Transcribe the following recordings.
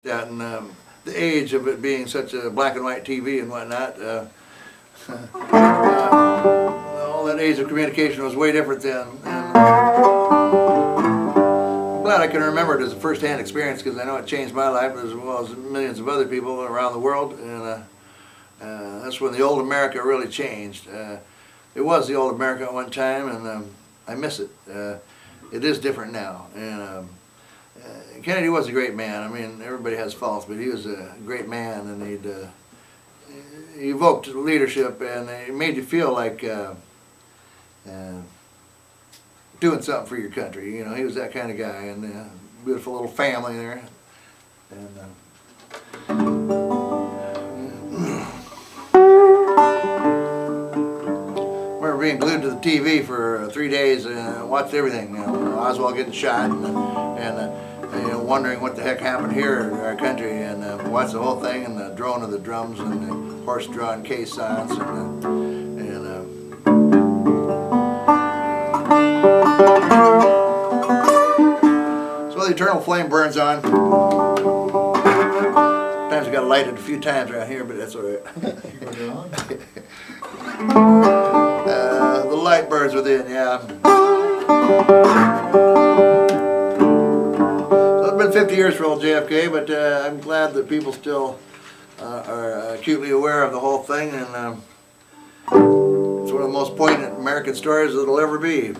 that, and the age of it being such a black and white TV and whatnot, all that age of communication was way different then. And I'm glad I can remember it as a first-hand experience, because I know it changed my life as well as millions of other people around the world. And that's when the old America really changed. It was the old America at one time, and I miss it. It is different now. And Kennedy was a great man. I mean, everybody has faults, but he was a great man, and he evoked leadership, and it made you feel like doing something for your country. You know, he was that kind of guy, and beautiful little family there. And I remember being glued to the TV for 3 days and watched everything. You know, Oswald getting shot, and you know, wondering what the heck happened here in our country, and watched the whole thing, and the drone of the drums, and the horse-drawn caissons, so the eternal flame burns on. Sometimes I got lighted a few times around here, but that's all right. The light burns within, yeah. It's been 50 years for old JFK, but I'm glad that people still are acutely aware of the whole thing, and it's one of the most poignant American stories that'll ever be.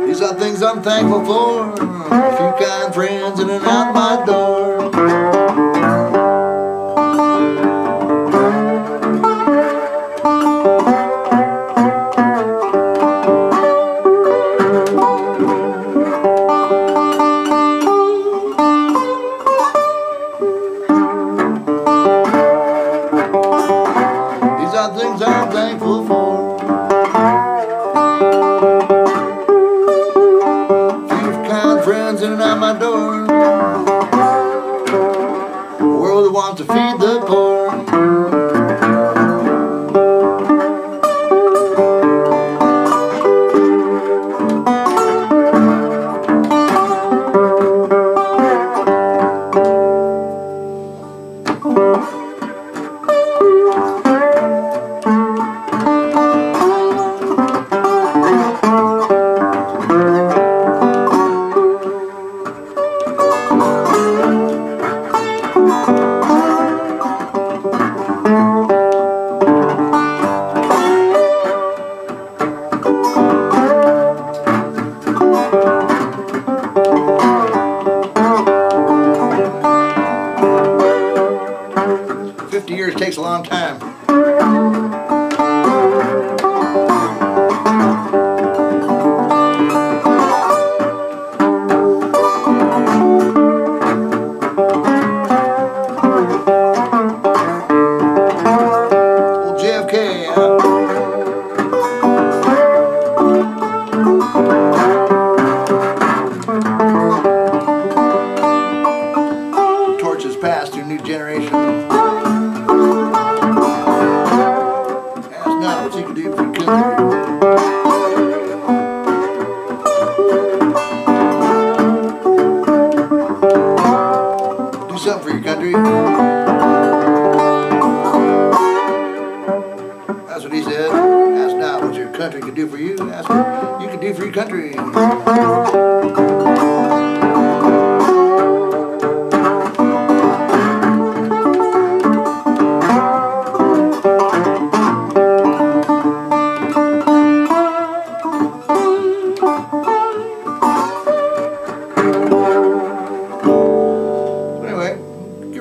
These are things I'm thankful for, a few kind friends in and out my door. Things I'm thankful for. Few kind friends in and out my door. A world that wants to feed the poor. Years takes a long time. Old JFK, torches passed to a new generation. What you can do for your country. Do something for your country. That's what he said. Ask not what your country can do for you. Ask what you can do for your country.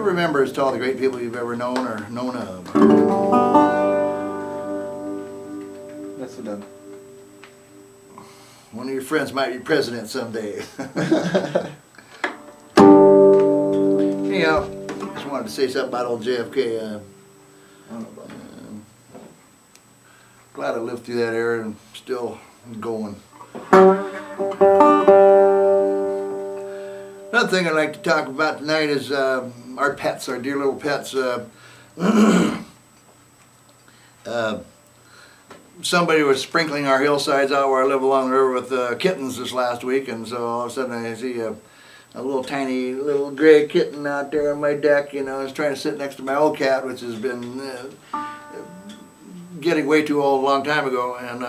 Remembers to all the great people you've ever known or known of. That's what done. One of your friends might be president someday. Anyhow, just wanted to say something about old JFK. I don't know about glad I lived through that era and still going. Another thing I'd like to talk about tonight is our pets, our dear little pets. somebody was sprinkling our hillsides out where I live along the river with kittens this last week, and so all of a sudden I see a little tiny little gray kitten out there on my deck. You know, it's trying to sit next to my old cat, which has been getting way too old a long time ago, and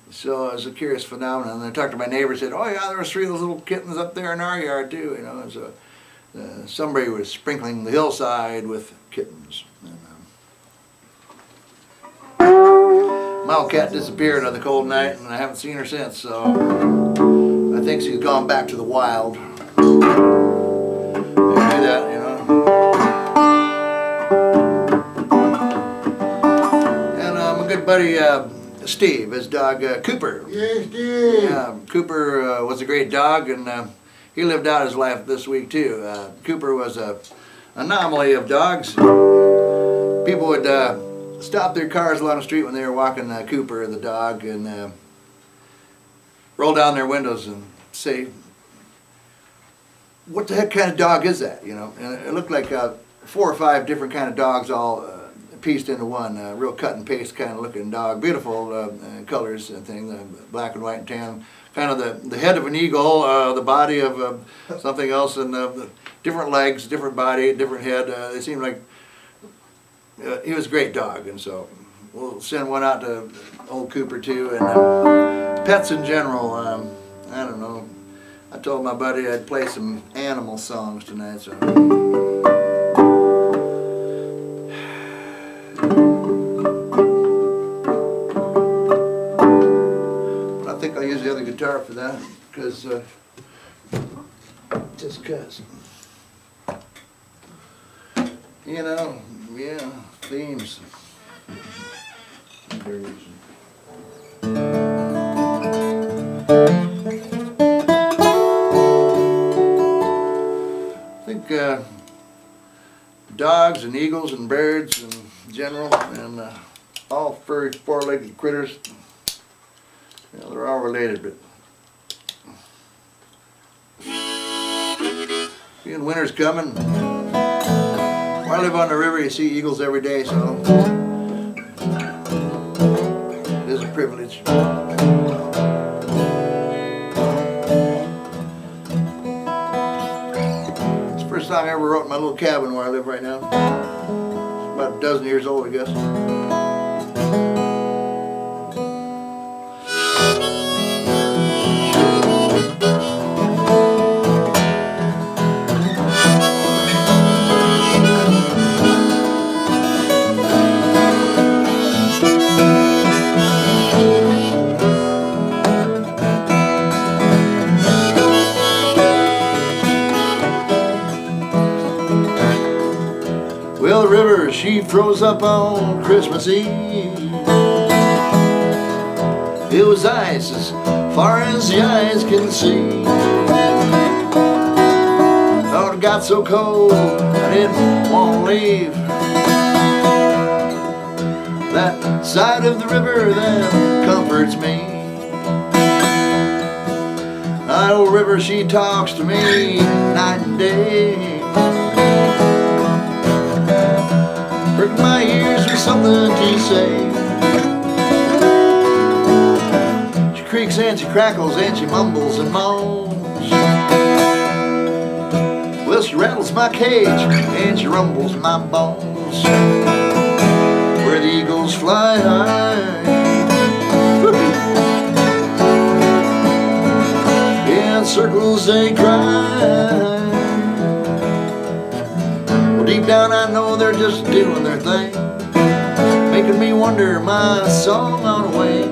so it was a curious phenomenon. And I talked to my neighbor, said, "Oh yeah, there was 3 of those little kittens up there in our yard too." You know, and so somebody was sprinkling the hillside with kittens. And, my old cat disappeared on the cold night, and I haven't seen her since. So I think she's gone back to the wild. Maybe that, you know. And my good buddy Steve, his dog Cooper. Yes, Steve. Yeah, Cooper was a great dog, and he lived out his life this week too. Cooper was a anomaly of dogs. People would stop their cars along the street when they were walking Cooper, the dog, and roll down their windows and say, "What the heck kind of dog is that?" You know, and it looked like 4 or 5 different kind of dogs all pieced into one. Real cut and paste kind of looking dog. Beautiful colors and things, black and white and tan. Kind of the head of an eagle, the body of something else, and different legs, different body, different head. They seemed like he was a great dog, and so we'll send one out to old Cooper too. And pets in general, I don't know. I told my buddy I'd play some animal songs tonight, so. But I think I'll use the other guitar for that, because just because. You know, yeah, themes. I think dogs and eagles and birds in general, and all furry 4-legged critters, you know, they're all related, but being winter's coming. Where I live on the river, you see eagles every day, so it is a privilege. It's the first time I ever wrote in my little cabin where I live right now. It's about a dozen years old, I guess. Well, the river, she froze up on Christmas Eve. It was ice as far as the eyes can see. Oh, it got so cold, I didn't want to leave that side of the river that comforts me. That old river, she talks to me night and day. Prick my ears with something to say. She creaks and she crackles and she mumbles and moans. Well, she rattles my cage and she rumbles my bones. Where the eagles fly high, yeah, in circles they cry. Deep down I know they're just doing their thing, making me wonder my song on the way.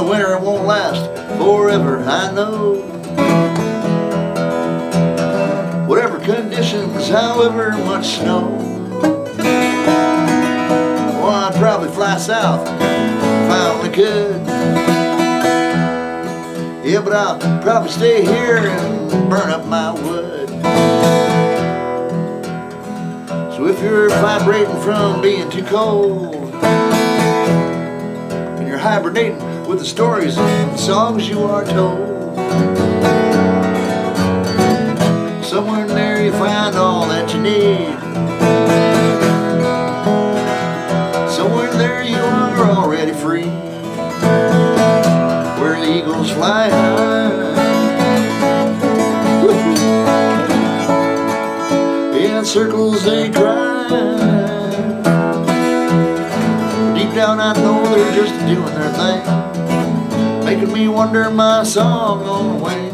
Winter won't last forever, I know. Whatever conditions, however much snow. Well, I'd probably fly south if I only could. Yeah, but I'll probably stay here and burn up my wood. So if you're vibrating from being too cold, and you're hibernating with the stories and songs you are told, somewhere in there you find all that you need. Somewhere in there you are already free, where the eagles fly high. In circles they cry. Deep down I know they're just doing their thing, making me wonder my song on the wing.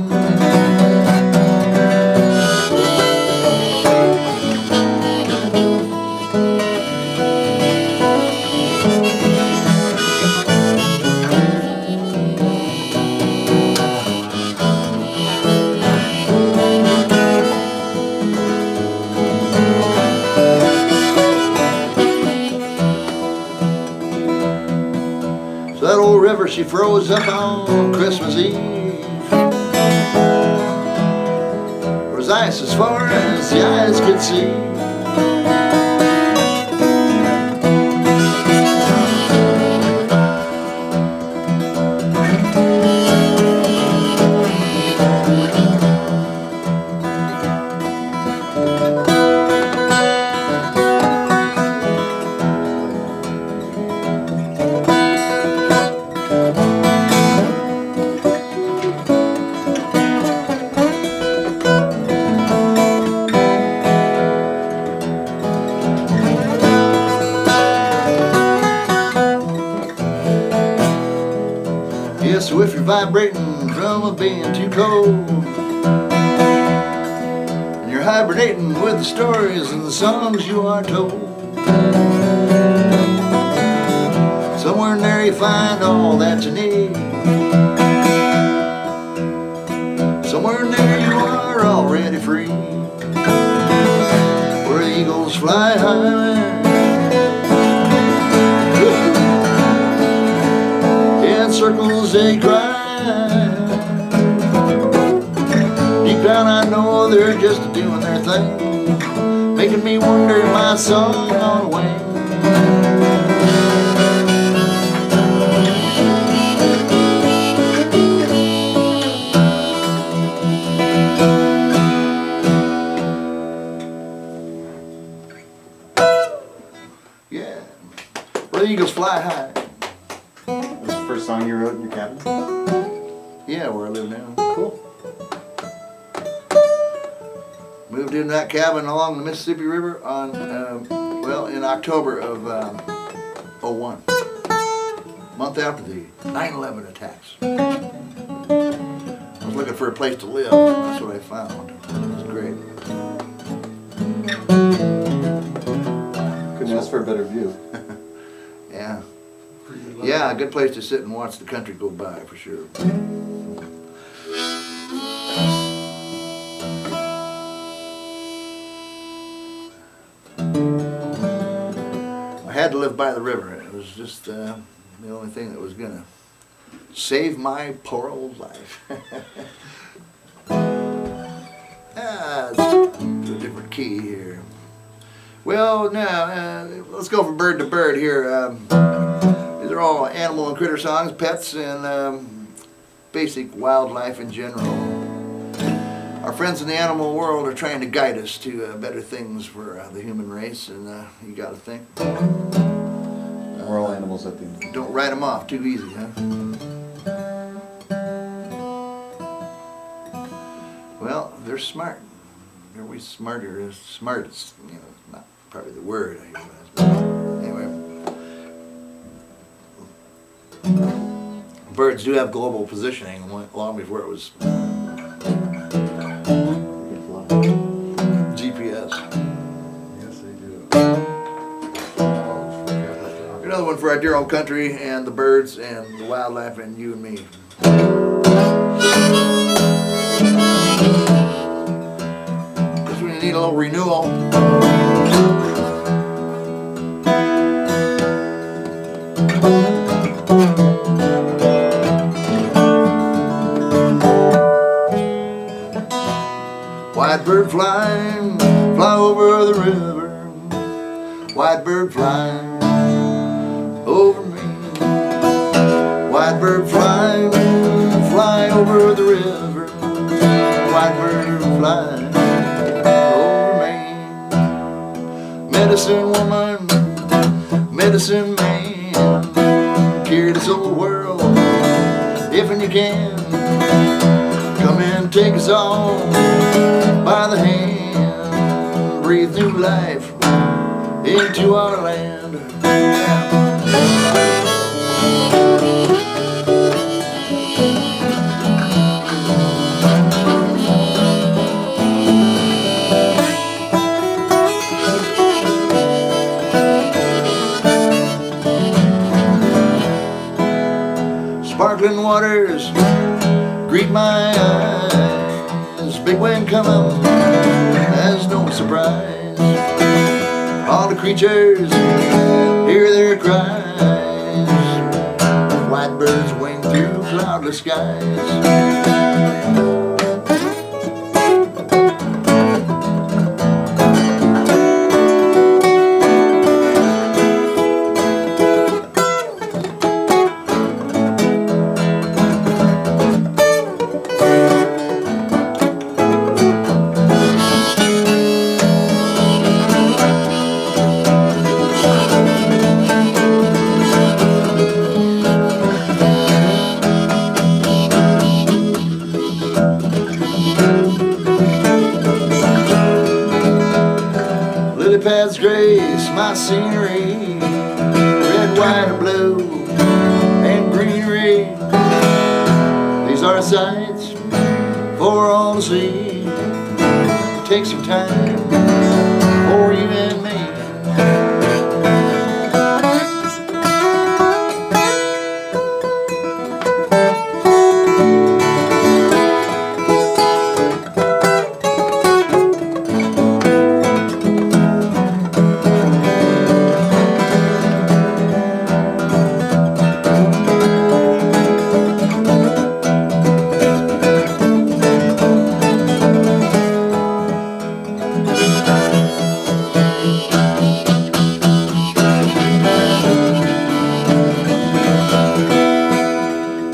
That old river, she froze up on Christmas Eve. There was ice as far as the eyes could see. So if you're vibrating from being too cold, and you're hibernating with the stories and the songs you are told, somewhere in there you find all that you need. Somewhere in there you are already free, where the eagles fly high. Circles they cry. Deep down I know they're just doing their thing, making me wonder my song on the wing. Yeah, where the eagles fly high. First song you wrote in your cabin? Yeah, where I live now. Cool. Moved in that cabin along the Mississippi River on, in October of 01. Month after the 9/11 attacks. I was looking for a place to live. That's what I found. It was great. Couldn't ask for a better view. Yeah. Yeah, a good place to sit and watch the country go by, for sure. I had to live by the river. It was just the only thing that was gonna save my poor old life. It's a different key here. Well, now, let's go from bird to bird here. These are all animal and critter songs, pets, and basic wildlife in general. Our friends in the animal world are trying to guide us to better things for the human race, and you got to think. We're all animals at the end. Don't write them off too easy, huh? Well, they're smart. They're way smarter. Smart is, not probably the word I use. But anyway. Birds do have global positioning long before it was GPS. Yes, they do. Another one for our dear old country and the birds and the wildlife and you and me. Just when you need a little renewal. White bird flying, fly over the river. White bird flying over me. White bird flying, fly over the river. White bird flying over me. Medicine woman, medicine man, cure this old world if and you can. Come and take us all by the hand. Breathe new life into our land. Sparkling waters greet my eyes. Big wind coming, that's no surprise. All the creatures hear their cries. White birds wing through cloudless skies. Lily pads grace my scenery, red, white, and blue, and greenery. These are sights for all to see. Take some time for you and me.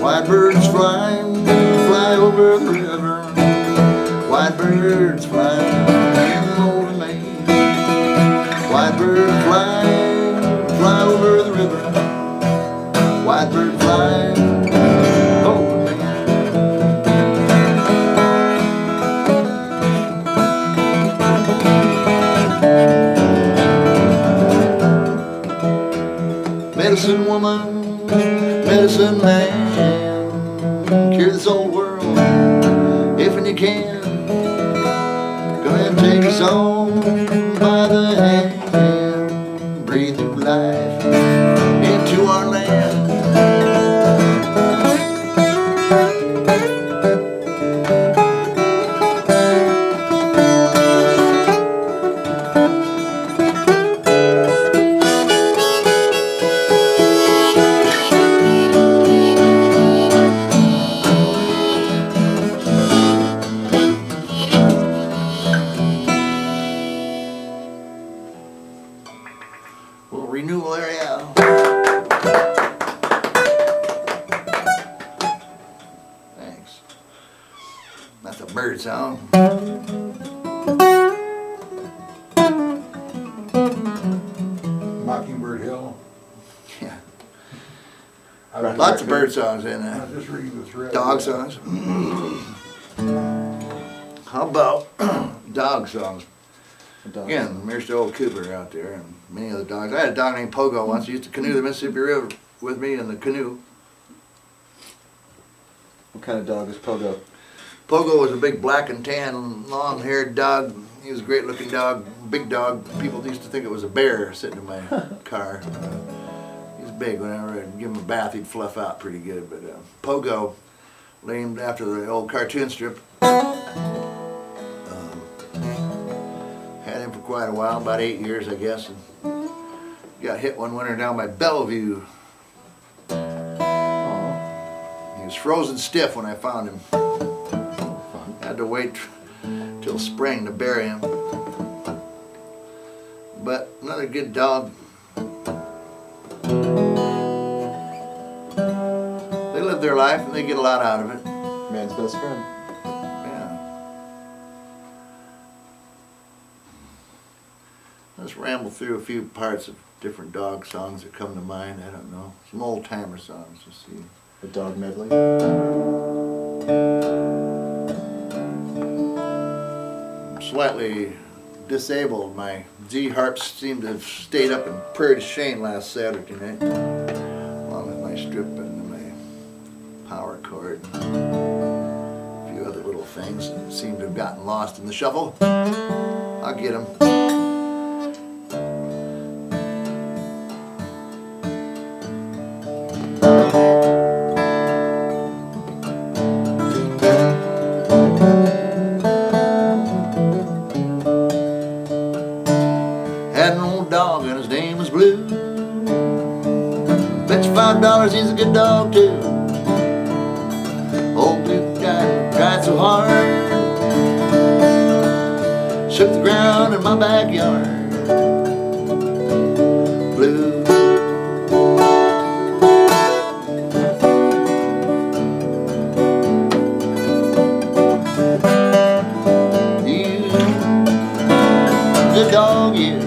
White birds flying, fly over the river. White birds flying over me. White bird flying, fly over the river. White bird flying over me. Medicine woman, medicine man, cure this old world if and you can. Go and take us on by the hand. Breathe new life into our land. Little renewal area. Thanks. That's a bird song. Mockingbird Hill. Yeah. I was Lots of reading- bird songs in I there. was just reading the thread. Dog songs. How about dog songs? Again, Mr. Old Cooper out there and many other dogs. I had a dog named Pogo once. He used to canoe the Mississippi River with me in the canoe. What kind of dog is Pogo? Pogo was a big black and tan, long-haired dog. He was a great-looking dog, big dog. People used to think it was a bear sitting in my car. He was big. Whenever I'd give him a bath, he'd fluff out pretty good. But Pogo, named after the old cartoon strip, had him for quite a while, about 8 years, I guess. And got hit one winter down by Bellevue. He was frozen stiff when I found him. Had to wait till till spring to bury him. But another good dog. They live their life and they get a lot out of it. Man's best friend. Yeah. Let's ramble through a few parts of different dog songs that come to mind. I don't know. Some old timer songs. Let's see. A dog medley. I'm slightly disabled. My Z harps seemed to have stayed up in Prairie du Chien last Saturday night, along with my strip and my power cord. A few other little things that seem to have gotten lost in the shuffle. I'll get them. Had an old dog and his name was Blue. Bet you $5 he's a good dog too. Old Blue tried so hard, shook the ground in my backyard. Blue. You, good dog, you.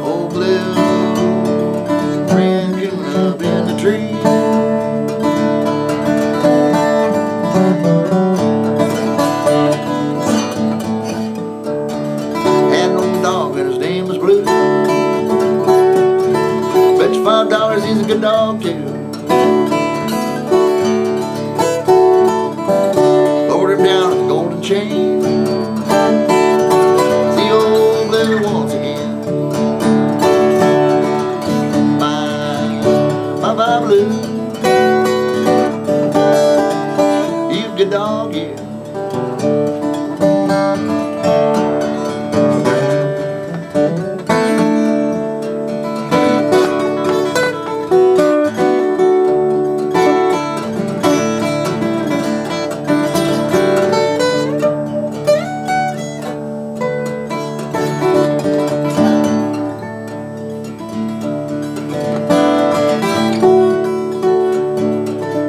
Old Blue, ranking up in the tree. Had an old dog and his name was Blue. Bet you $5 he's a good dog too. Lowered him down at the Golden Chain. See old Blue once again. Bye Blue. You good dog, yeah.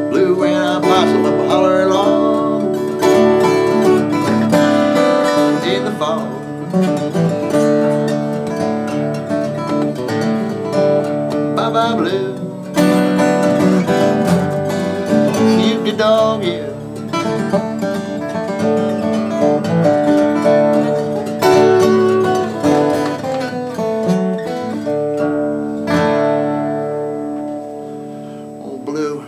Blue ran a possum up a holler along in the fall. Bye Blue. You good dog, yeah. Old Blue.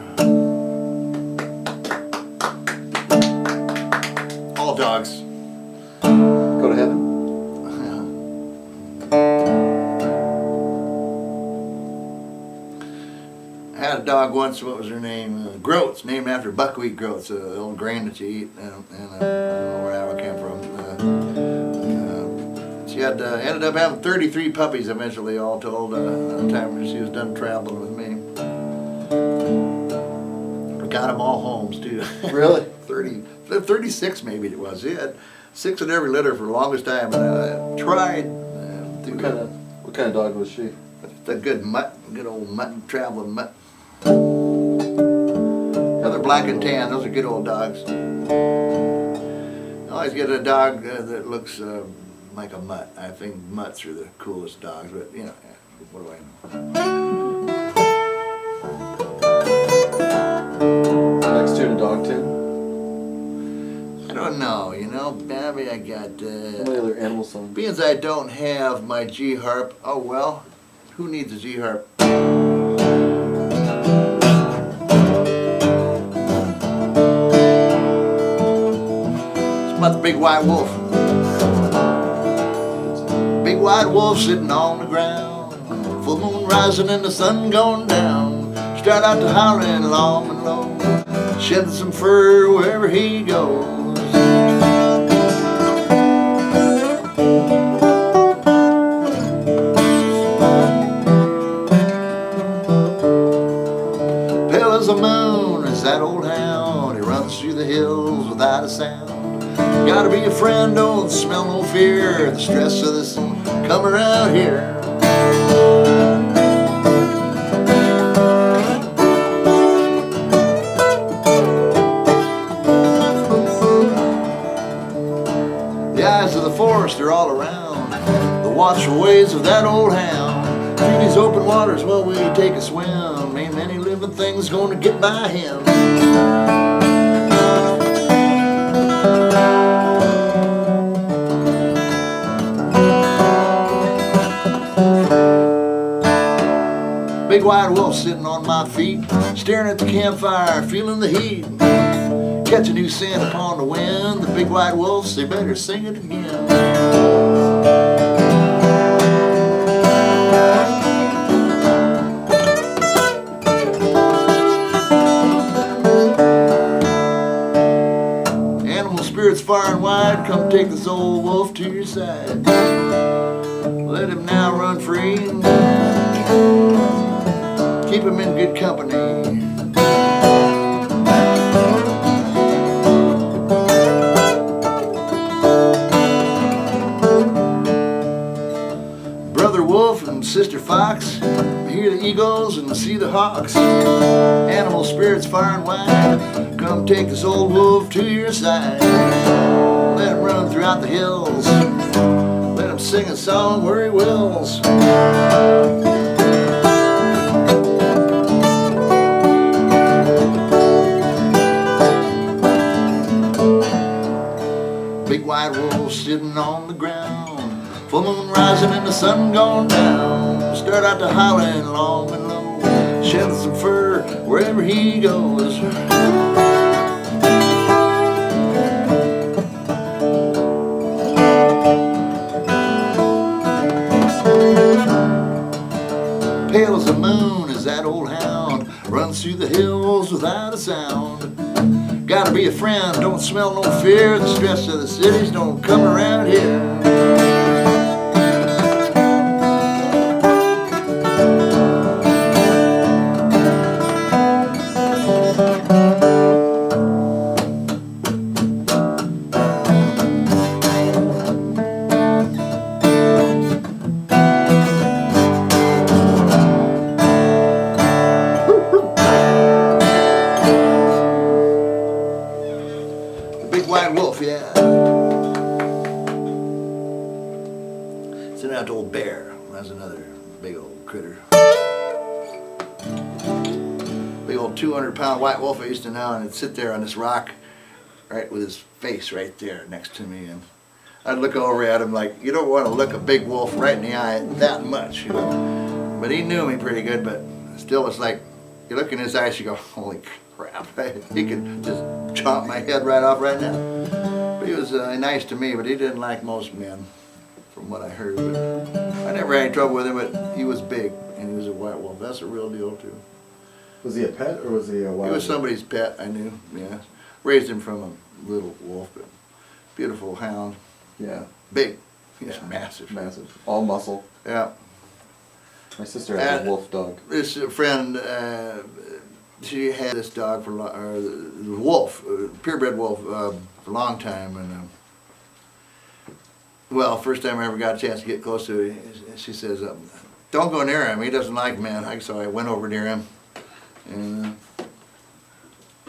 All dogs. Go to heaven. I had a dog once. What was her name? Groats, named after buckwheat groats, the old grain that you eat. And I don't know where that one came from. She had ended up having 33 puppies eventually, all told. By the time she was done traveling with me, I got them all homes too. Really? 36 maybe it was. He had 6 in every litter for the longest time. And I tried to. What kind of dog was she? A good mutt, good old mutt, traveling mutt. They're black and tan. Those are good old dogs. I always get a dog that looks like a mutt. I think mutts are the coolest dogs, but you know, what do I know? Next tune, a dog tune. I don't know. You know, Babby, I got. How many other animal songs? Being as I don't have my G harp, oh well. Who needs a G harp? It's about the big white wolf. Big white wolf sitting on the ground. Full moon rising and the sun going down. Start out to howling long and low. Shedding some fur wherever he goes. Pale as the moon, his that old hound. He runs through the hills without a sound. Gotta be a friend, don't smell no fear. The stress of this come around here. The eyes of the forest are all around, the watchful ways of that old hound. Through these open waters while we take a swim, ain't many living things gonna get by him. Big white wolf sitting on my feet, staring at the campfire, feeling the heat. Catch a new scent upon the wind. The big white wolves, they better sing it again. Animal spirits far and wide, come take this old wolf to your side. Let him now run free. Keep him in good company. Brother wolf and sister fox, hear the eagles and see the hawks. Animal spirits far and wide, come take this old wolf to your side. Let him run throughout the hills, let him sing a song where he wills. Big white wolf sitting on the ground, full moon rising and the sun gone down. Start out to howling long and low, shedding some fur wherever he goes. Pale as the moon as that old hound runs through the hills without a sound. Gotta be a friend, don't smell no fear. The stress of the cities don't come around here. White wolf, yeah. Send out to old bear. That's another big old critter. Big old 200-pound white wolf I used to know, and he'd sit there on this rock, right with his face right there next to me, and I'd look over at him like, you don't want to look a big wolf right in the eye that much, you know. But he knew me pretty good, but still it's like, you look in his eyes, you go, holy crap, he could just chomp my head right off right now. But he was nice to me, but he didn't like most men, from what I heard. But I never had any trouble with him, but he was big, and he was a white wolf. That's a real deal, too. Was he a pet or was he a wild? He was somebody's pet, I knew, yeah. Raised him from a little wolf, but beautiful hound. Yeah. Big. He's Yeah. massive. Massive. All muscle. Yeah. My sister has a wolf dog. This friend, she had this dog for the wolf, purebred wolf, for a long time, and well, first time I ever got a chance to get close to it, she says, "Don't go near him. He doesn't like men." So I went over near him, and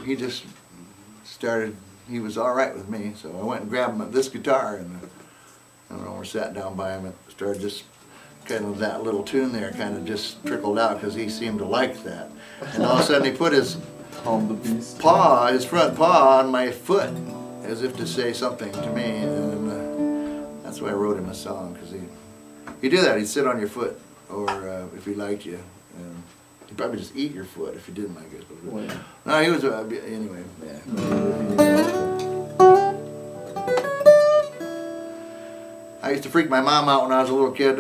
he just started. He was all right with me, so I went and grabbed him this guitar, and I don't know, we sat down by him and started just. Kind of that little tune there kind of just trickled out because he seemed to like that. And all of a sudden he put his Calm the beast. paw, his front paw on my foot as if to say something to me. And that's why I wrote him a song, because he'd do that. He'd sit on your foot, or if he liked you. And he'd probably just eat your foot if he didn't like it. Well, yeah. No, he was, anyway, yeah. I used to freak my mom out when I was a little kid.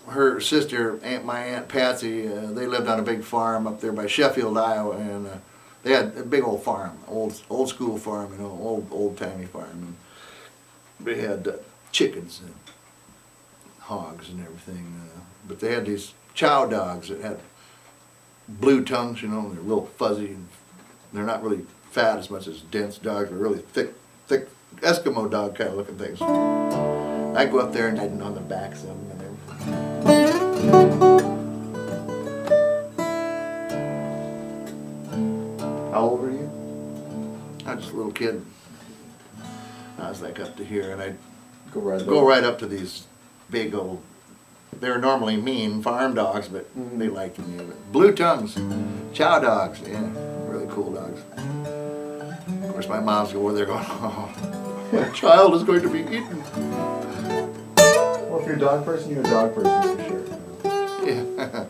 Her sister, my Aunt Patsy, they lived on a big farm up there by Sheffield, Iowa, and they had a big old farm, old school farm, you know, old timey farm. And they had chickens and hogs and everything, but they had these chow dogs that had blue tongues, you know, they're real fuzzy and they're not really fat as much as dense dogs, but really thick Eskimo dog kind of looking things. I go up there and I'd on the backs of them and everything. How old were you? I was just a little kid. I was like up to here, and I'd Go right. go right up to these big old. They were normally mean farm dogs, but they liked me. Blue tongues, chow dogs, yeah, really cool dogs. Of course, my mom's over there going, "Oh, my child is going to be eaten." Well, if you're a dog person, you're a dog person for sure. Yeah.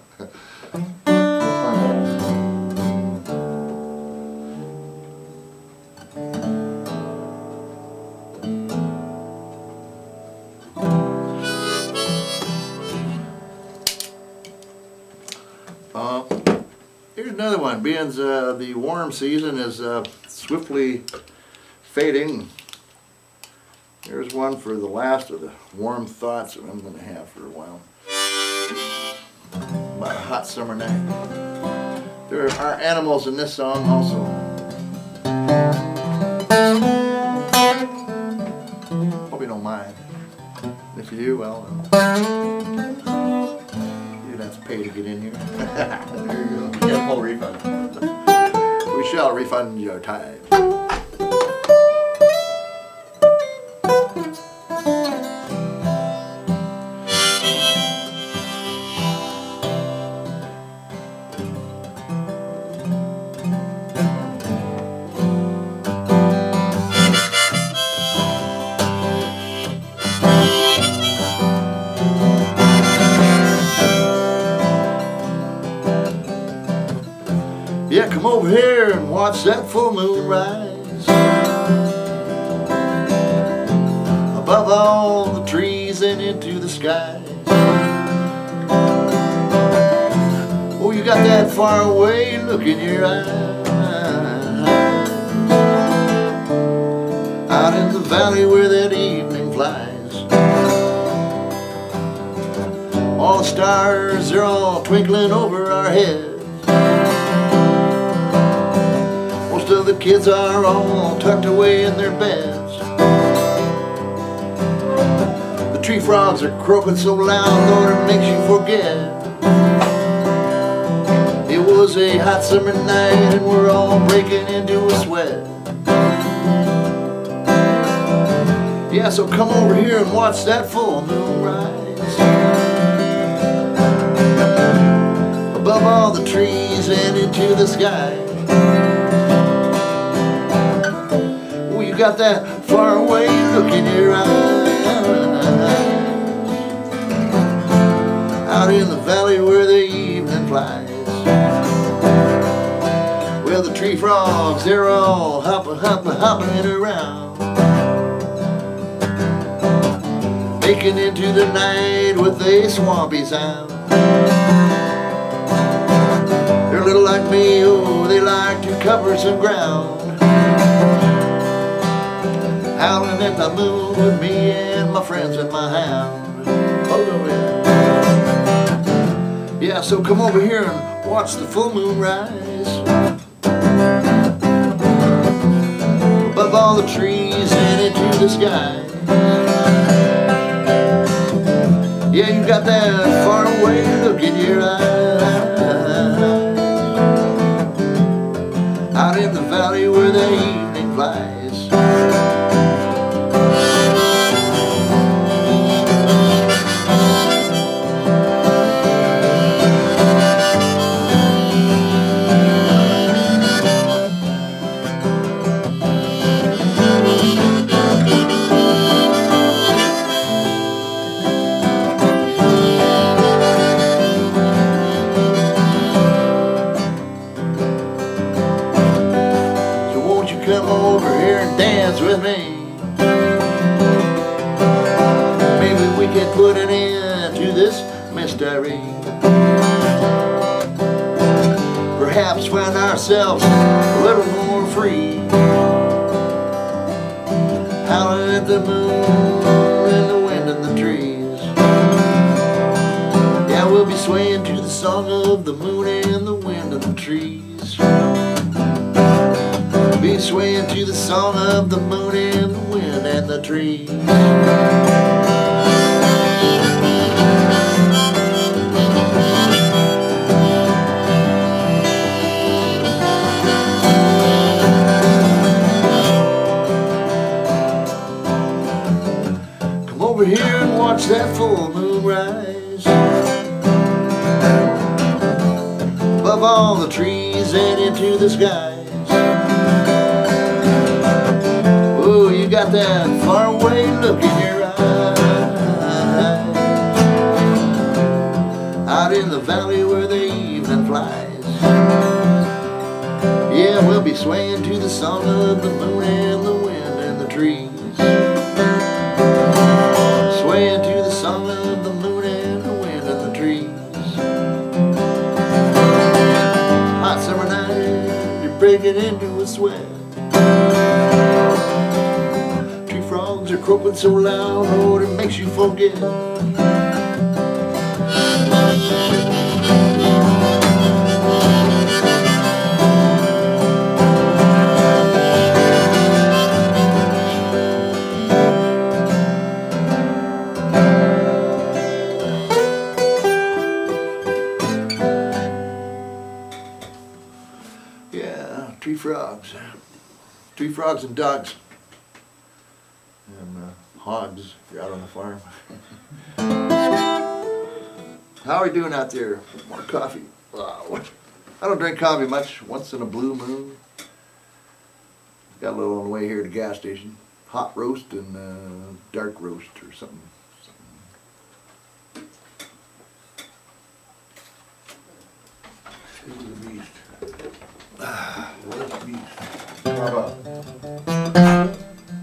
Here's another one. Being the warm season is swiftly fading. Here's one for the last of the warm thoughts that I'm going to have for a while. About a hot summer night. There are animals in this song also. Hope you don't mind. If you do, well, you'd have to pay to get in here. There you go. Get a full refund. We shall refund your time. Yeah, come over here and watch that full moon rise above all the trees and into the sky. Oh, you got that far away look in your eyes, out in the valley where that evening flies. All the stars, they're all twinkling over our heads. Most of the kids are all tucked away in their beds. The tree frogs are croaking so loud, Lord, it makes you forget. It was a hot summer night and we're all breaking into a sweat. Yeah, so come over here and watch that full moon rise above all the trees and into the sky. You got that far away look in your eyes, out in the valley where the evening flies. Well, the tree frogs, they're all hopping around, making into the night with a swampy sound. They're a little like me, oh, they like to cover some ground, howling at the moon with me and my friends and my hound. Oh, yeah, so come over here and watch the full moon rise above all the trees and into the sky. Yeah, you got that far away look in your eyes, out in the valley where the evening flies. Come over here and dance with me. Maybe we can put an end to this mystery. Perhaps find ourselves a little more free, howling at the moon and the wind in the trees. Yeah, we'll be swaying to the song of the moon and the wind in the trees. We'll be swaying to the song of the moon and the wind and the trees. Come over here and watch that full moon rise above all the trees and into the skies. Oh, you got that faraway look in your eyes, out in the valley where the evening flies. Yeah, we'll be swaying to the song of the moon and the wind and the trees. Swaying to the song of the moon and the wind and the trees. Hot summer night, you're breaking into a sweat. Tree frogs are croaking so loud, Lord, it makes you forget. Yeah, tree frogs. Tree frogs and dogs. And hogs, if you're out on the farm. How are we doing out there? More coffee. Wow. I don't drink coffee much, once in a blue moon. Got a little on the way here to the gas station. Hot roast and dark roast or something. Roast beef. Bravo.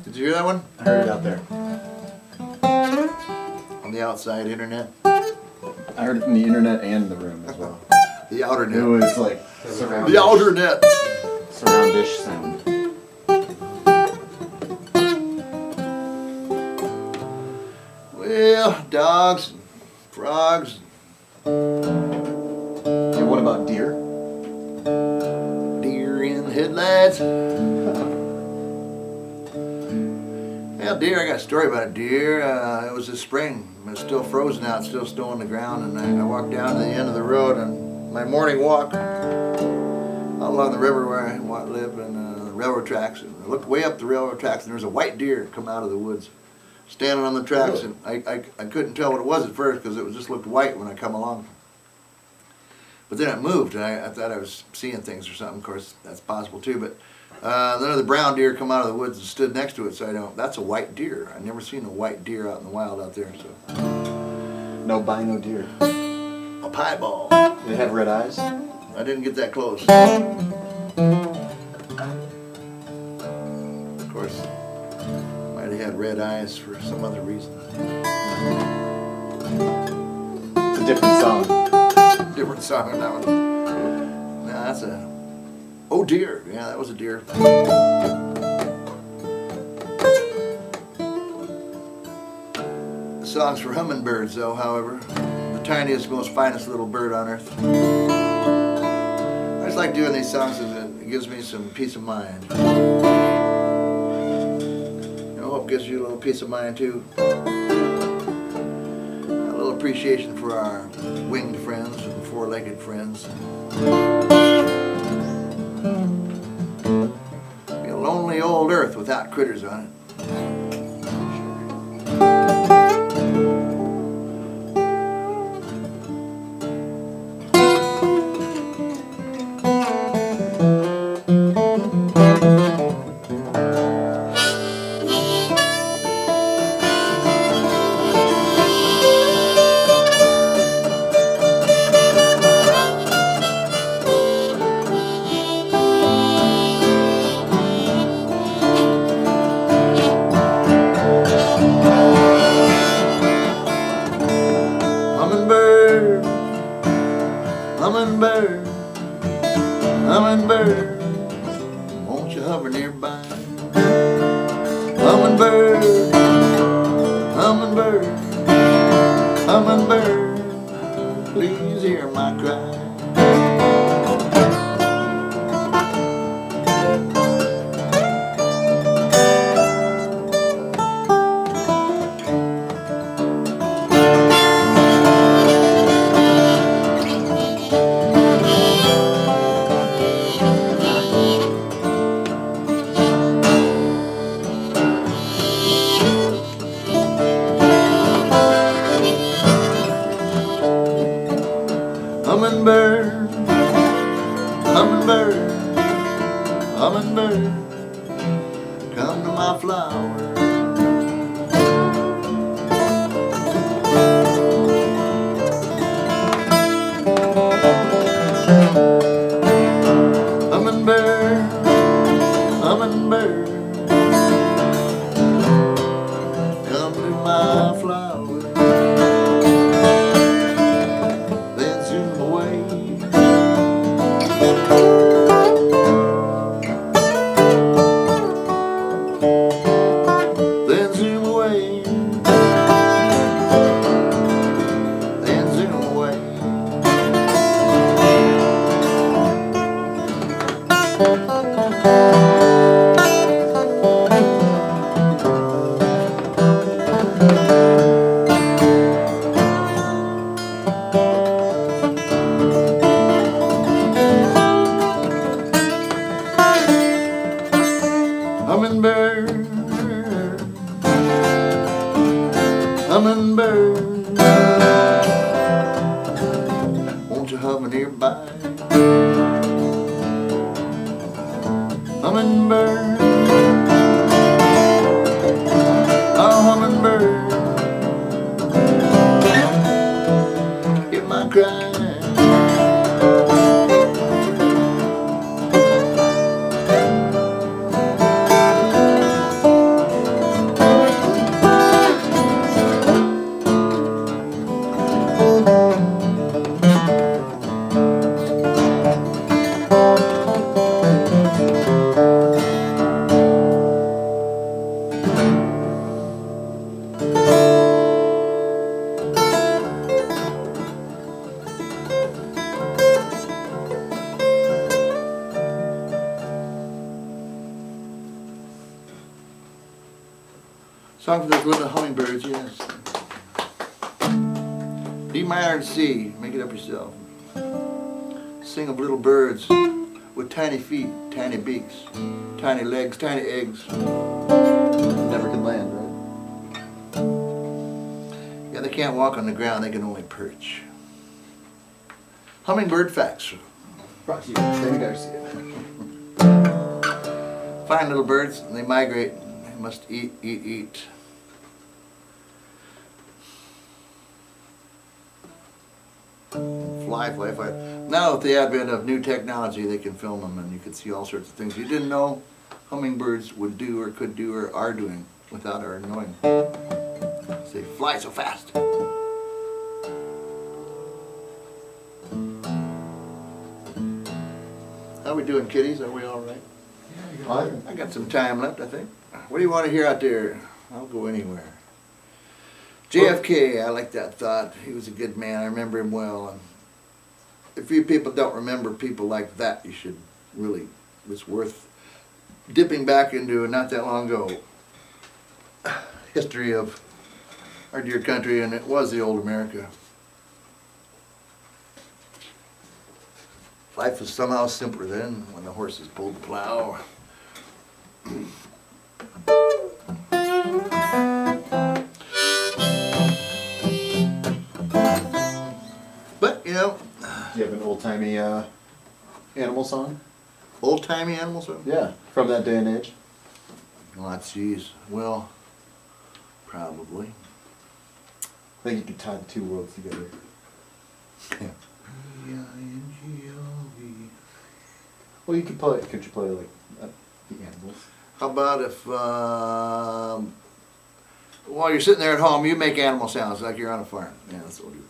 Did you hear that one? I heard it out there. On the outside internet. I heard it from the internet and the room as well. The outer It net. was like surround. The outer net. Surround-ish sound. Well, dogs, and frogs, Yeah, what about deer? deer in the headlights. Yeah, deer, I got a story about a deer. It was this spring. It was still frozen out, still snow on the ground, and I walked down to the end of the road on my morning walk all along the river where I live, and the railroad tracks. And I looked way up the railroad tracks, and there was a white deer come out of the woods, standing on the tracks, and I couldn't tell what it was at first because it just looked white when I come along. But then it moved, and I thought I was seeing things or something. Of course, that's possible too. But then the brown deer come out of the woods and stood next to it, so I know that's a white deer. I've never seen a white deer out in the wild out there. So No bino deer. a piebald. They have red eyes. I didn't get that close. Of course, might have had red eyes for some other reason. It's a different song. Different song on that one. Nah, that's a... Oh dear. Yeah, that was a deer. The song's for hummingbirds, though, however. The tiniest, most finest little bird on earth. I just like doing these songs because it gives me some peace of mind. I hope it gives you a little peace of mind, too. A little appreciation for our winged friends and four-legged friends. Be a lonely old earth without critters on it. Hummingbird, hummingbird, hummingbird, won't you hover nearby? Hummingbird, hummingbird, hummingbird, please hear my cry. Hummingbird, hummingbird, come to my flower. Hummingbird, hummingbird, come to my flower. Then zoom away. Then zoom away. Then zoom away. Hummingbird, hummingbird, won't you hover nearby? Hummingbird, oh hummingbird, hear my cry. Song for those little hummingbirds, yes. D minor and C, make it up yourself. Sing of little birds with tiny feet, tiny beaks, tiny legs, tiny eggs. Never can land, right? Yeah, they can't walk on the ground, they can only perch. Hummingbird facts. Brought to you by Denny Garcia. Fine little birds, and they migrate. They must eat, eat, eat. Fly, fly, fly. Now with the advent of new technology, they can film them and you can see all sorts of things you didn't know hummingbirds would do or could do or are doing without our knowing. They fly so fast. How we doing, kiddies? Are we all right? I got some time left, I think. What do you want to hear out there? I'll go anywhere. JFK, I like that thought. He was a good man. I remember him well. And if you people don't remember people like that, you should really, it's worth dipping back into not that long ago history of our dear country, and it was the old America. Life was somehow simpler then when the horses pulled the plow. But, you know, Do you have an old-timey animal song? old-timey animals. Yeah, from that day and age. Oh, geez. Well, probably. I think you could tie the two worlds together. Yeah. Well, you could play. Could you play like the animals? How about if, while you're sitting there at home, you make animal sounds like you're on a farm. Yeah, that's what we do.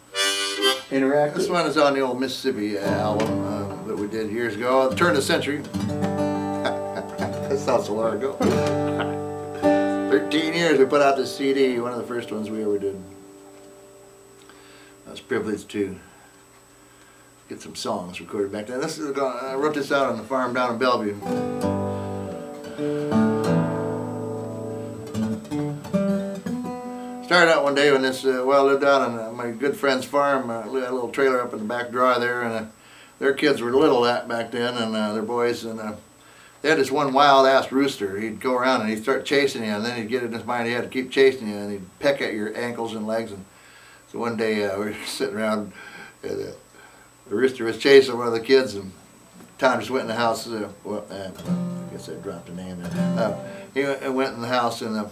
Interactive. This one is on the old Mississippi album that we did years ago, turn of the century. That sounds so long ago. 13 years we put out this CD, one of the first ones we ever did. I was privileged to get some songs recorded back then. This is, I wrote this out on the farm down in Bellevue. Started out one day when this, I lived out on my good friend's farm. Had a little trailer up in the back draw there, and their kids were little back then, and their boys, and they had this one wild-ass rooster. He'd go around and he'd start chasing you, and then he'd get in his mind he had to keep chasing you, and he'd peck at your ankles and legs. And so one day we were sitting around, and the rooster was chasing one of the kids, and Tom just went in the house. Well, I guess I dropped a name there. He went in the house and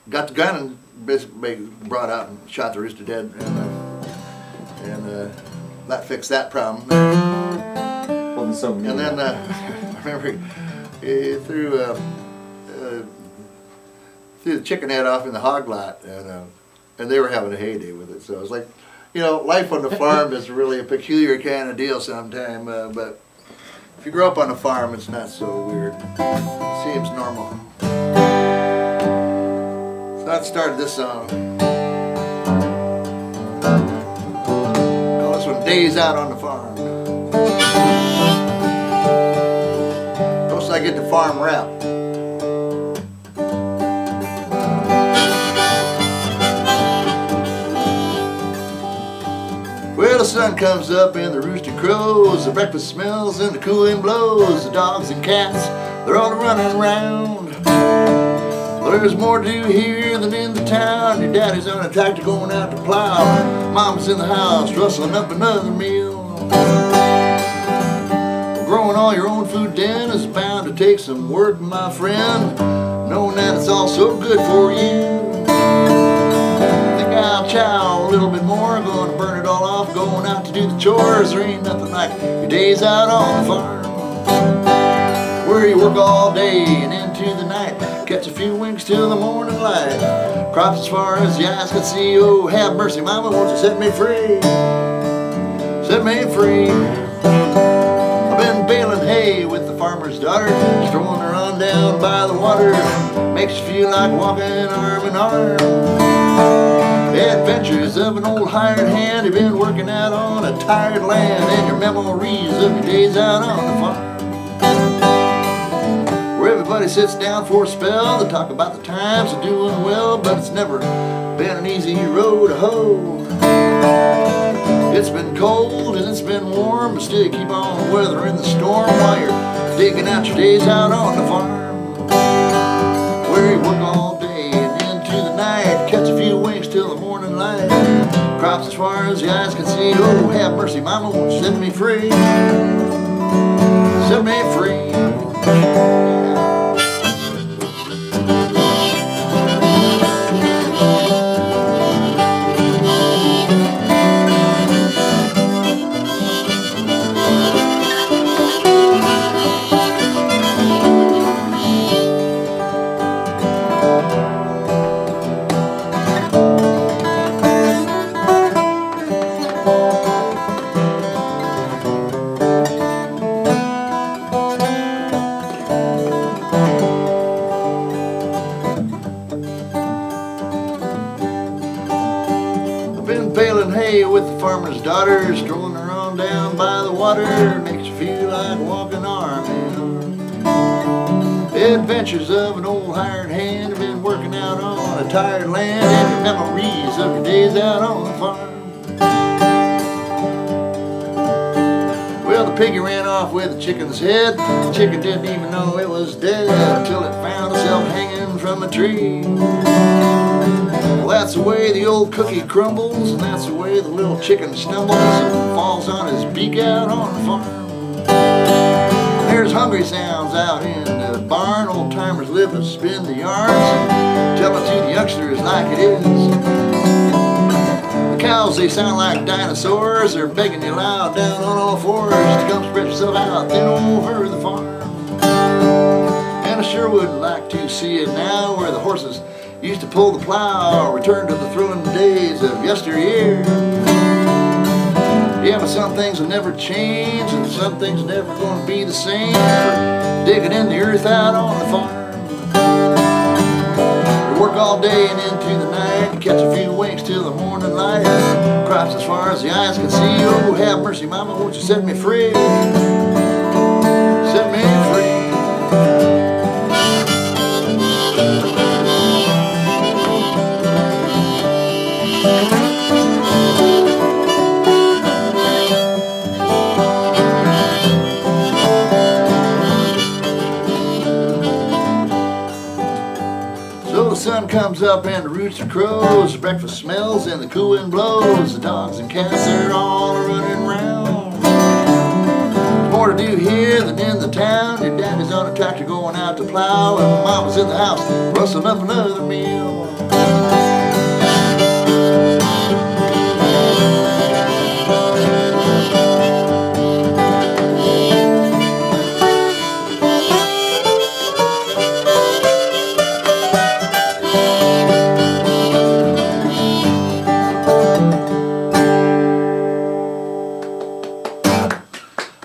got the gun and basically brought out and shot the rooster dead, and that fixed that problem. Wasn't so mean. And then I remember he threw the chicken head off in the hog lot, and they were having a heyday with it. So it was like, you know, life on the farm is really a peculiar kind of deal sometime. But if you grow up on a farm, it's not so weird. It seems normal. So that started this song. Call this one "Days Out on the Farm." Most I get the farm rap. Well, the sun comes up and the rooster crows, the breakfast smells and the cool wind blows. The dogs and cats, they're all running around. Well, there's more to do here than in the town. Your daddy's on a tractor going out to plow. Mama's in the house rustling up another meal. Growing all your own food then is bound to take some work, my friend, knowing that it's all so good for you. Think I'll chow a little bit more, gonna burn it all off, going out to do the chores. There ain't nothing like your days out on the farm, where you work all day and into the night, catch a few winks till the morning light. Crops as far as the eyes can see. Oh, have mercy, mama, won't you set me free? Set me free. I've been baling hay with the farmer's daughter, strolling her on down by the water. Makes you feel like walking arm in arm. The adventures of an old hired hand. You've been working out on a tired land, and your memories of your days out on the farm, where everybody sits down for a spell to talk about the times of doing well. But it's never been an easy road to hoe. It's been cold and it's been warm, but still you keep on weathering the storm while you're digging out your days out on the farm, where you work all day and into the night, catch a few winks till the morning light. Crops as far as the eyes can see. Oh, have mercy, mama, won't you set me free? Set me free. Baling hay with the farmer's daughter, strolling her on down by the water. Makes you feel like walking arm in arm. The adventures of an old hired hand. Have been working out on a tired land, and your memories of your days out on the farm. Well, the piggy ran off with the chicken's head. The chicken didn't even know it was dead until it found itself hanging from a tree. Well, that's the way the old cookie crumbles, and that's the way the little chicken stumbles and falls on his beak out on the farm. There's hungry sounds out in the barn. Old timers live to spin the yarns and tell it to the youngsters like it is. The cows, they sound like dinosaurs. They're begging you loud down on all fours to come spread yourself out then over the farm. And I sure would like to see it now, where the horses used to pull the plow, return to the thrilling days of yesteryear. Yeah, but some things will never change, and some things are never going to be the same for digging in the earth out on the farm. We work all day and into the night, catch a few winks till the morning light. Crops as far as the eyes can see. Oh, have mercy, mama, won't you set me free? Set me free. So the sun comes up and the rooster crows, the breakfast smells and the cool wind blows. The dogs and cats, they're all running round. do here than in the town. Your daddy's on a tractor going out to plow, and mama's in the house rustling up another meal.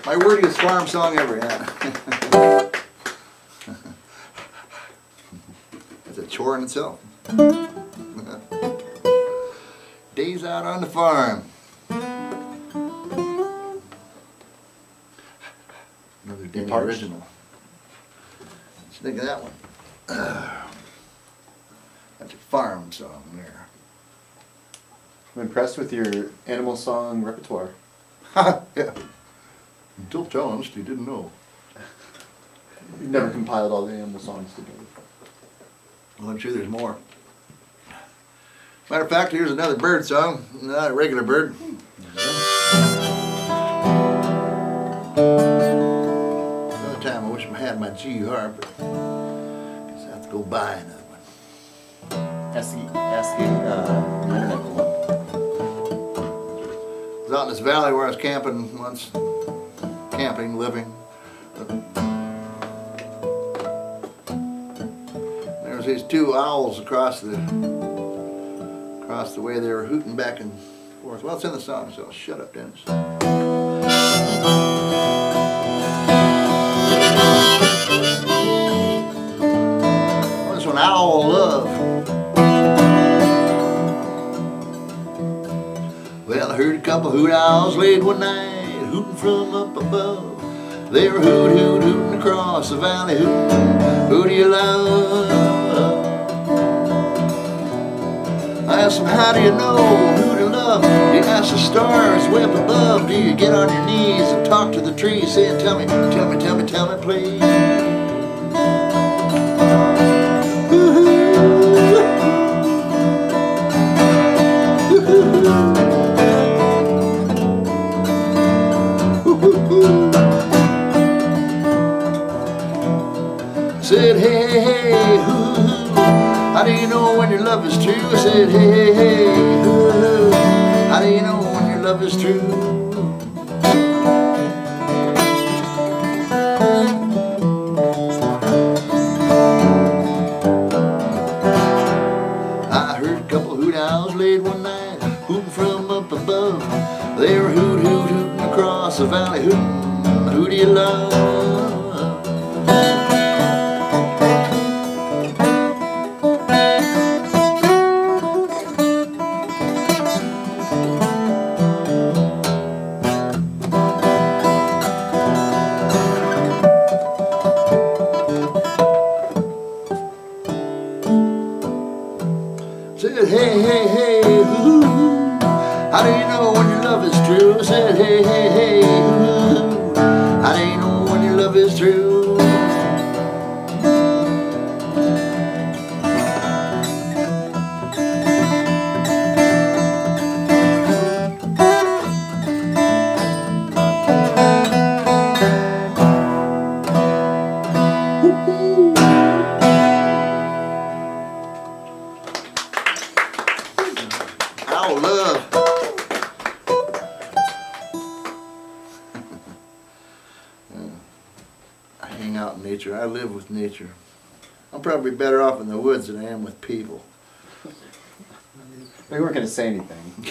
My wordiest farm song ever, yeah. It's a chore in itself. Days out on the farm. Another Denny Parched. original. What you think of that one? That's a farm song there. I'm impressed with your animal song repertoire. Yeah. Until challenged, he didn't know. You've never compiled all the animal songs together. Well, I'm sure there's more. Matter of fact, here's another bird song, not a regular bird. Another time I wish I had my G harp, but I guess I have to go buy another one. Ask the internet one. I was out in this valley where I was camping once, living. There was these two owls across the way. They were hooting back and forth. Well, it's in the song, so shut up, Dennis. Well, this one, Owl Love. Well, I heard a couple hoot owls late one night, hooting from up above. They were hooting across the valley, hooting, who do you love? I asked them, how do you know who to love? You ask the stars way up above. Do you get on your knees and talk to the trees, saying, tell me, please? Said, hey, hoo, how do you know when your love is true? I said, hey, hoo, how do you know when your love is true? I heard a couple hoot owls late one night, hooting from up above. They were hooting across the valley, hooting, who do you love? Said, hey, hoo, how do you know when your love is true? I said, hey, hoo, how do you know when your love is true? Owl Love. I hang out in nature. I live with nature. I'm probably better off in the woods than I am with people. We weren't going to say anything.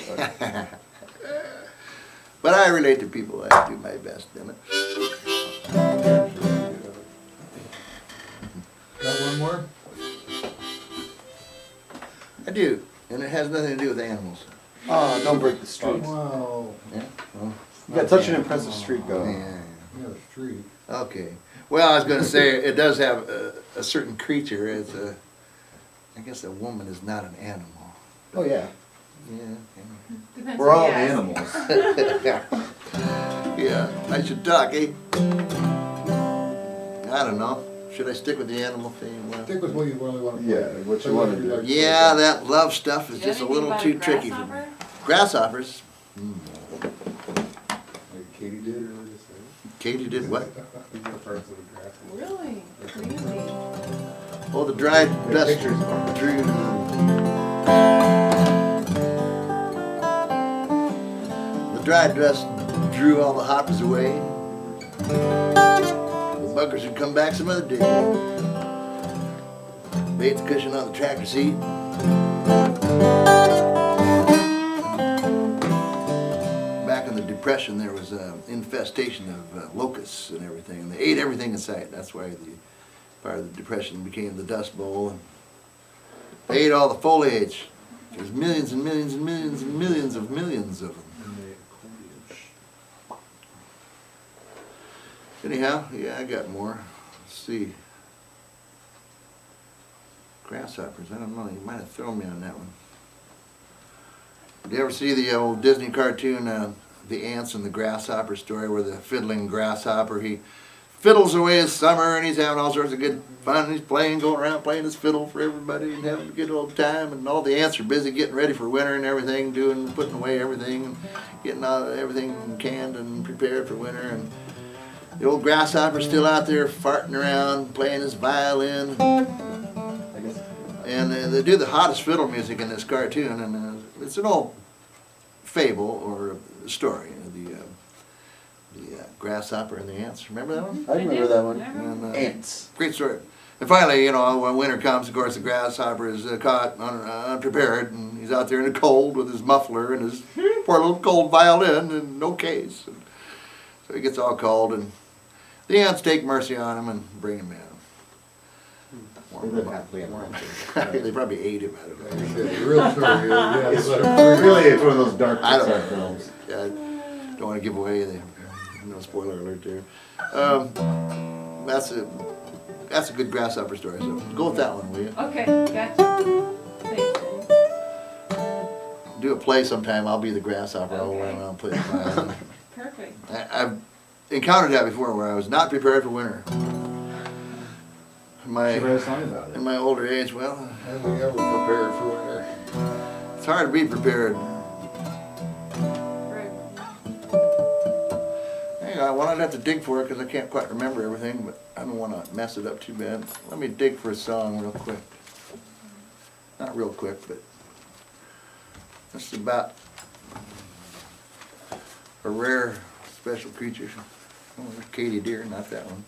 But I relate to people. I do my best, damn it. Got one more? I do. And it has nothing to do with animals. Oh, don't break the streak. Wow. Yeah? Well, You got such an impressive streak going. yeah. Yeah, the street. Okay. Well, I was going to say, it does have a certain creature. It's I guess a woman is not an animal. Oh, yeah. Yeah. Depends We're who all you ask. animals. Yeah, I should talk, eh? I don't know. Should I stick with the animal thing? Well, Stick with what you really want to play. Yeah, what you wanna do. yeah, that love stuff is You know just a anything little about too a tricky for me. grasshopper? Grasshoppers? Like Katie did earlier this day. Katie did what? Really? Really? Oh, the dried dust Pictures. drew. The dried dust drew all the hoppers away. The buggers would come back some other day. Bates cushion on the tractor seat. Back in the Depression, there was an infestation of locusts and everything, and they ate everything in sight. That's why the part of the Depression became the Dust Bowl. And they ate all the foliage. There's millions and millions and millions and millions of them. Anyhow, yeah, I got more. Let's see. Grasshoppers, I don't know, you might have thrown me on that one. Did you ever see the old Disney cartoon, The Ants and the Grasshopper story, where the fiddling grasshopper, he fiddles away his summer and he's having all sorts of good fun, and he's playing, going around playing his fiddle for everybody and having a good old time, and all the ants are busy getting ready for winter and everything, putting away everything, and getting everything canned and prepared for winter, and the old grasshopper's still out there farting around, playing his violin. I guess. And they do the hottest fiddle music in this cartoon, and it's an old fable or story. The grasshopper and the ants. Remember that one? I remember that one. And, Ants. great story. And finally, you know, when winter comes, of course, the grasshopper is caught unprepared, and he's out there in the cold with his muffler and his poor little cold violin and no case. And so he gets all cold, and the ants take mercy on him and bring him in. They live happily ever after. They probably ate him out of Like it. I said, the real story is, yeah, It's let him really, it's one of those dark I don't Pixar know. films. Yeah, I don't want to give away the, no spoiler alert there. That's a good grasshopper story, so go with that one, will you? Okay, gotcha. Thanks, Denny. Do a play sometime, I'll be the grasshopper, I'll run around and play the violin. Perfect. I've encountered that before where I was not prepared for winter. She wrote a song about In it. my older age, well, And we ever prepared for winter. it's hard to be prepared. Right. Hang on, well, I'd have to dig for it because I can't quite remember everything, but I don't want to mess it up too bad. Let me dig for a song real quick. Not real quick, but this is about a rare special creature. Oh, there's Katie Deer, not that one.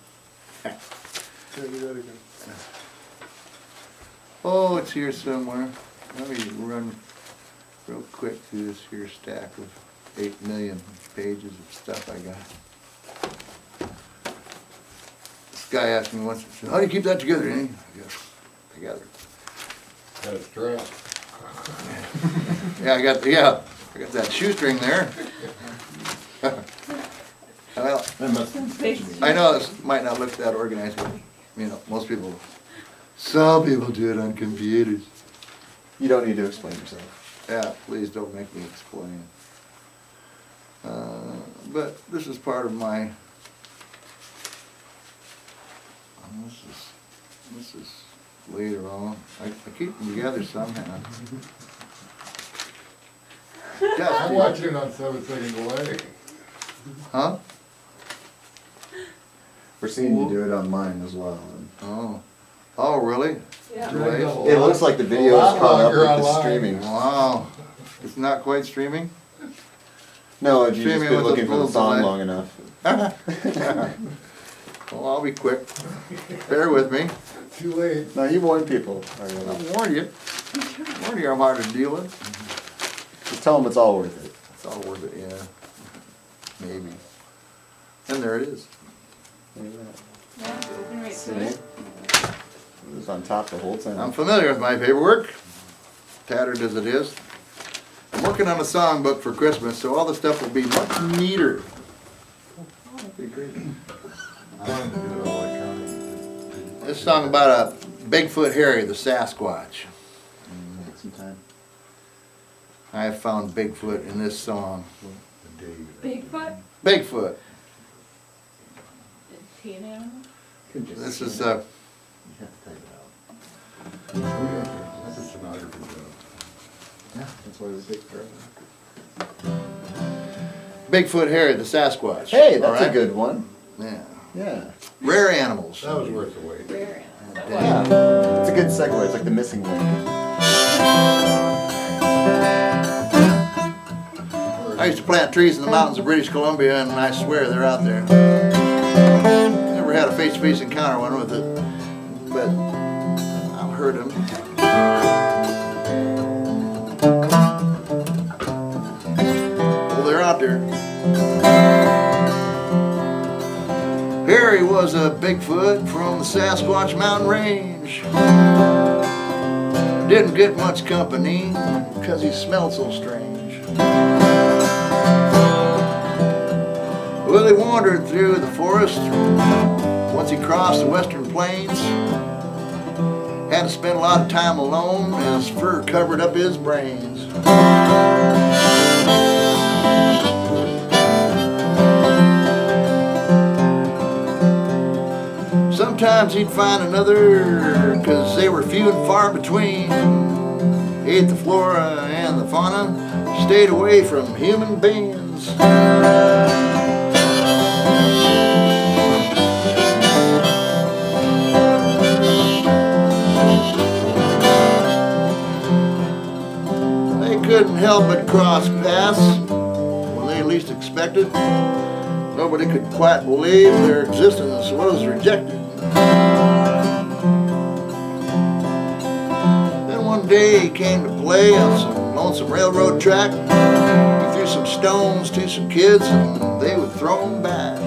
Oh, it's here somewhere. Let me run real quick through this here stack of 8 million pages of stuff I got. This guy asked me once, how do you keep that together, Denny? I go, together. Got a strap. Yeah, I got that shoestring there. Well, That must I know this might not look that organized, but, you know, some people do it on computers. You don't need to explain yourself. Yeah, please don't make me explain. But this is part of my, this is later on. I keep them together somehow. I'm Dusty. watching it on 7-second delay. Huh? We're seeing you do it on mine as well. And Oh, really? Yeah. Delays? it looks like the video A lot is caught up longer with the online. streaming. Wow. It's not quite streaming? No, if you just Streaming been with a looking for the little song delay. long enough. Well, I'll be quick. Bear with me. Too late. No, you warn people. I'll warn you. I'm hard to deal with. Just tell them it's all worth it. It's all worth it, yeah. Maybe. And there it is. Look at Yeah, we can wait that. See? for It it. was on top the whole time. I'm familiar with my paperwork, tattered as it is. I'm working on a songbook for Christmas, so all the stuff will be much neater. Be great. I wanted to do it all electronic. This song about a Bigfoot Harry, the Sasquatch. Take some time. I have found Bigfoot in this song. Bigfoot? Bigfoot. Teen animal? Could just This see is it. uh, You have to type it out. That's a stenographer job. Yeah, that's why we picked for it. Bigfoot Harry, the Sasquatch. Hey, All that's a right? good one. Yeah. Yeah. Rare animals. That was worth the wait. Rare animals. Yeah. It's a good segue. It's like the missing link. I used to plant trees in the mountains of British Columbia, and I swear they're out there. Never had a face-to-face encounter one with it, but I've heard them. Well, they're out there. Harry was a Bigfoot from the Sasquatch mountain range. Didn't get much company, 'cause he smelled so strange. Well, he wandered through the forest. Once he crossed the western plains, had to spend a lot of time alone, and his fur covered up his brains. Sometimes he'd find another, 'cause they were few and far between. Ate the flora and the fauna, stayed away from human beings. Couldn't help but cross paths when they least expected. Nobody could quite believe their existence was rejected. Then one day he came to play on some lonesome railroad track. He threw some stones to some kids and they would throw them back.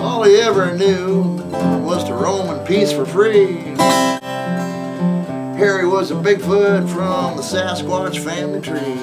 All he ever knew was to roam in peace for free. Harry was a Bigfoot from the Sasquatch family tree.